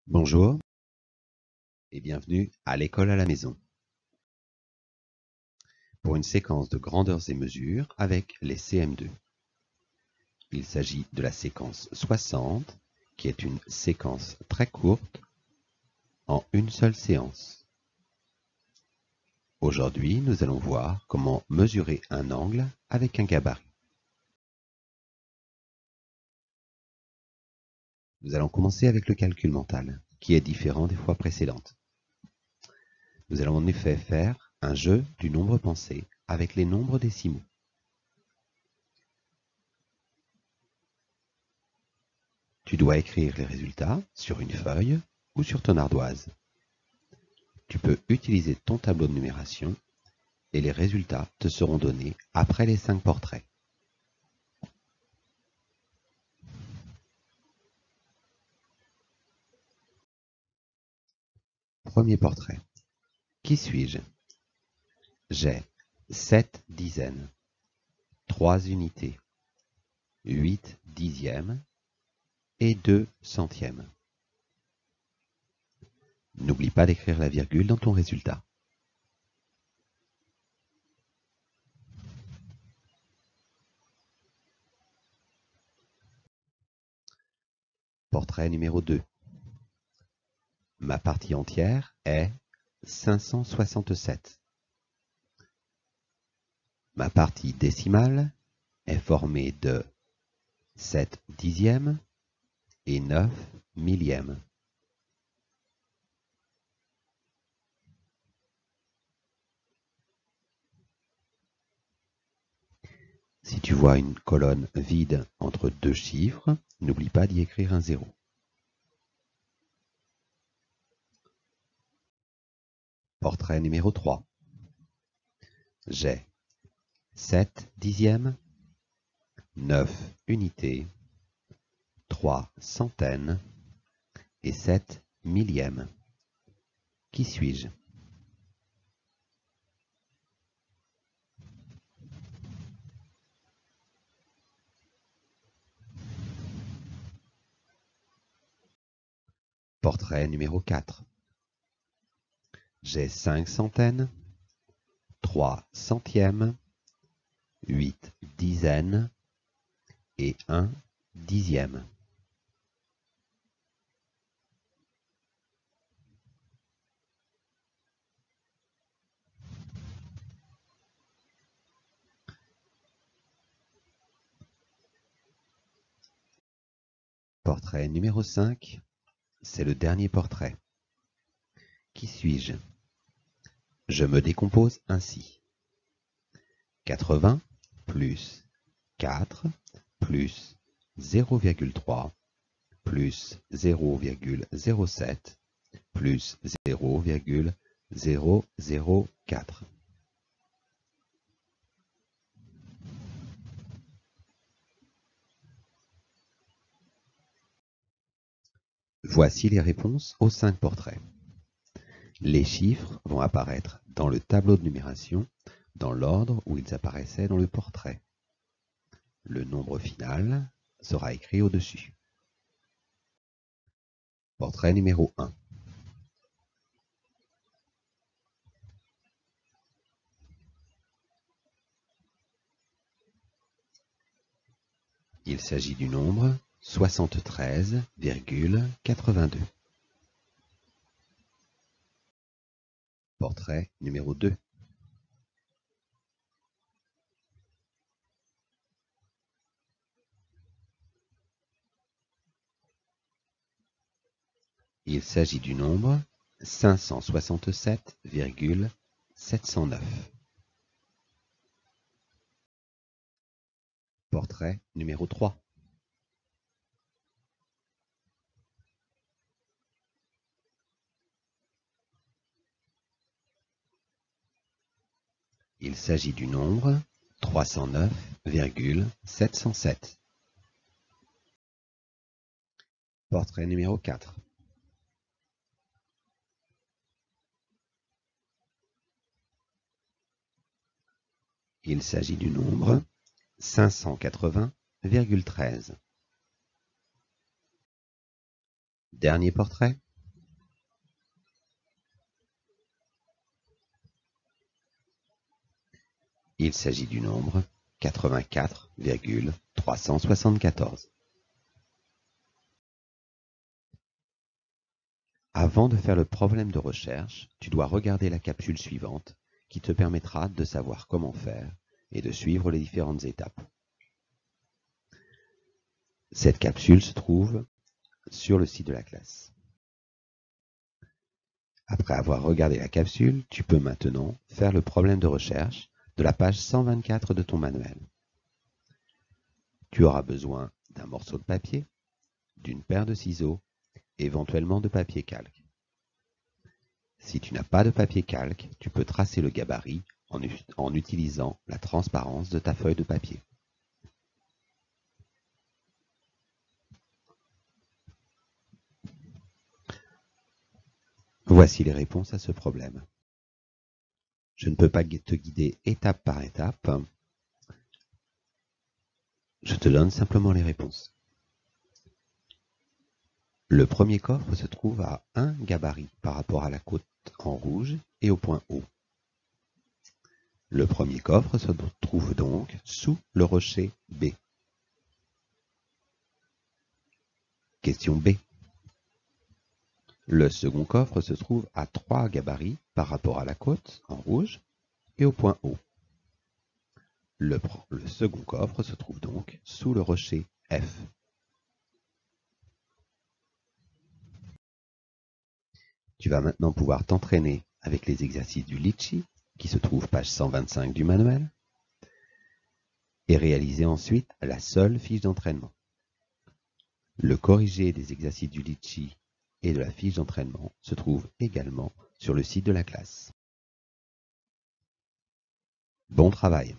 Bonjour et bienvenue à l'école à la maison pour une séquence de grandeurs et mesures avec les CM2. Il s'agit de la séquence 60 qui est une séquence très courte en une seule séance. Aujourd'hui, nous allons voir comment mesurer un angle avec un gabarit. Nous allons commencer avec le calcul mental, qui est différent des fois précédentes. Nous allons en effet faire un jeu du nombre pensé avec les nombres décimaux. Tu dois écrire les résultats sur une feuille ou sur ton ardoise. Tu peux utiliser ton tableau de numération et les résultats te seront donnés après les 5 portraits. Premier portrait. Qui suis-je? J'ai 7 dizaines, 3 unités, 8 dixièmes et 2 centièmes. N'oublie pas d'écrire la virgule dans ton résultat. Portrait numéro 2. Ma partie entière est 567. Ma partie décimale est formée de 7 dixièmes et 9 millièmes. Si tu vois une colonne vide entre deux chiffres, n'oublie pas d'y écrire un 0. Portrait numéro 3. J'ai 7 dixièmes, 9 unités, 3 centaines et 7 millièmes. Qui suis-je? Portrait numéro 4. J'ai 5 centaines, 3 centièmes, 8 dizaines et 1 dixième. Portrait numéro 5, c'est le dernier portrait. Qui suis-je? Je me décompose ainsi. 80 plus 4 plus 0,3 plus 0,07 plus 0,004. Voici les réponses aux 5 portraits. Les chiffres vont apparaître dans le tableau de numération dans l'ordre où ils apparaissaient dans le portrait. Le nombre final sera écrit au-dessus. Portrait numéro 1. Il s'agit du nombre 73,82. Portrait numéro 2. Il s'agit du nombre 567,709. Portrait numéro 3. Il s'agit du nombre 309,707. Portrait numéro 4. Il s'agit du nombre 580,13. Dernier portrait. Il s'agit du nombre 84,374. Avant de faire le problème de recherche, tu dois regarder la capsule suivante qui te permettra de savoir comment faire et de suivre les différentes étapes. Cette capsule se trouve sur le site de la classe. Après avoir regardé la capsule, tu peux maintenant faire le problème de recherche de la page 124 de ton manuel. Tu auras besoin d'un morceau de papier, d'une paire de ciseaux, éventuellement de papier calque. Si tu n'as pas de papier calque, tu peux tracer le gabarit en utilisant la transparence de ta feuille de papier. Voici les réponses à ce problème. Je ne peux pas te guider étape par étape. Je te donne simplement les réponses. Le premier coffre se trouve à 1 gabarit par rapport à la côte en rouge et au point O. Le premier coffre se trouve donc sous le rocher B. Question B. Le second coffre se trouve à 3 gabarits par rapport à la côte en rouge et au point O. Le second coffre se trouve donc sous le rocher F. Tu vas maintenant pouvoir t'entraîner avec les exercices du litchi, qui se trouve page 125 du manuel, et réaliser ensuite la seule fiche d'entraînement. Le corrigé des exercices du litchi et de la fiche d'entraînement se trouve également sur le site de la classe. Bon travail!